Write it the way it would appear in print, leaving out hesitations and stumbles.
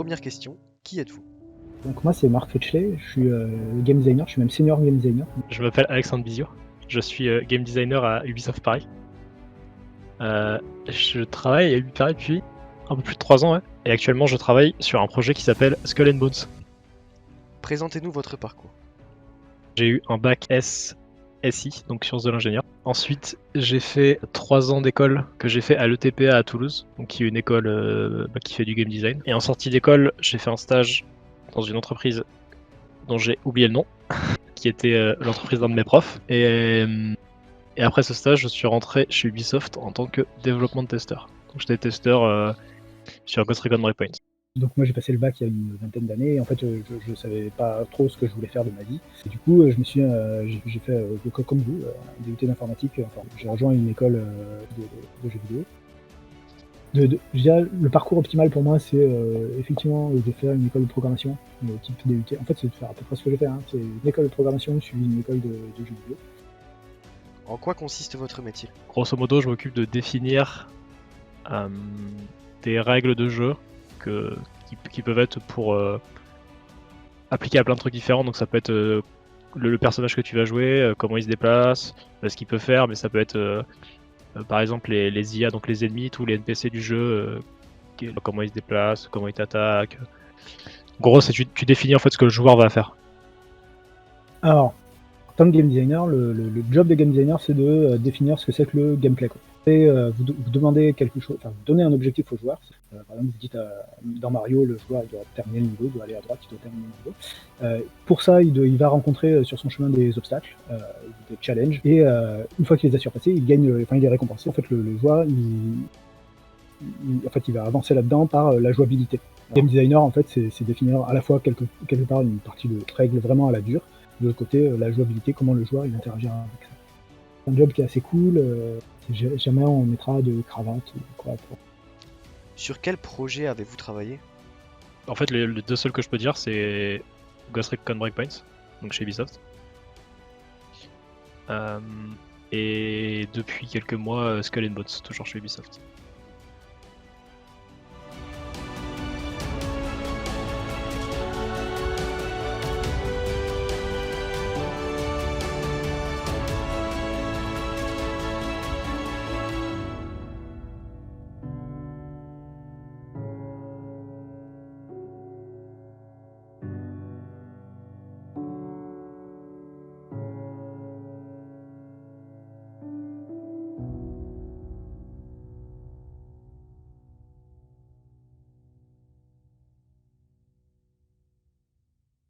première question, qui êtes-vous? Donc moi c'est Marc Fetchley, je suis game designer, je suis même senior game designer. Je m'appelle Alexandre Bizio, je suis game designer à Ubisoft Paris. Je travaille à Ubisoft Paris depuis un peu plus de 3 ans, ouais. Et actuellement je travaille sur un projet qui s'appelle Skull and Bones. Présentez-nous votre parcours. J'ai eu un bac SI, donc sciences de l'ingénieur. Ensuite, j'ai fait 3 ans d'école que j'ai fait à l'ETPA à Toulouse, donc qui est une école qui fait du game design. Et en sortie d'école, j'ai fait un stage dans une entreprise dont j'ai oublié le nom, qui était l'entreprise d'un de mes profs. Et après ce stage, je suis rentré chez Ubisoft en tant que développement de testeur. Donc j'étais testeur sur Ghost Recon Breakpoint. Donc moi j'ai passé le bac il y a une vingtaine d'années et en fait je savais pas trop ce que je voulais faire de ma vie. Et du coup j'ai fait comme vous, un DUT d'informatique. Enfin, j'ai rejoint une école de jeux vidéo. Je dirais, le parcours optimal pour moi c'est effectivement de faire une école de programmation type DUT. En fait c'est de faire à peu près ce que j'ai fait. C'est une école de programmation suivie d'une école de jeux vidéo. En quoi consiste votre métier? Grosso modo, je m'occupe de définir des règles de jeu qui peuvent être pour appliquer à plein de trucs différents. Donc ça peut être le personnage que tu vas jouer, comment il se déplace, ce qu'il peut faire, mais ça peut être par exemple les IA, donc les ennemis, tous les NPC du jeu, comment ils se déplacent, comment ils t'attaquent. En gros, c'est tu définis en fait ce que le joueur va faire. Alors, en tant que game designer, le job de game designer c'est de définir ce que c'est que le gameplay, quoi. Et vous demandez quelque chose, enfin vous donnez un objectif au joueur. Par exemple, vous dites dans Mario, le joueur il doit terminer le niveau, il doit aller à droite, il doit terminer le niveau. Pour ça, il va rencontrer sur son chemin des obstacles, des challenges, et une fois qu'il les a surpassés, il gagne, il est récompensé. En fait, le joueur, il va avancer là-dedans par la jouabilité. Game designer, en fait, c'est définir à la fois quelque part une partie de règles vraiment à la dure, de l'autre côté la jouabilité, comment le joueur il interagira avec ça. C'est un job qui est assez cool. Jamais on mettra de cravate ou quoi. Sur quel projet avez-vous travaillé? En fait, les deux seuls que je peux dire, c'est Ghost Recon Breakpoint, donc chez Ubisoft. Et depuis quelques mois, Skull and Bones, toujours chez Ubisoft.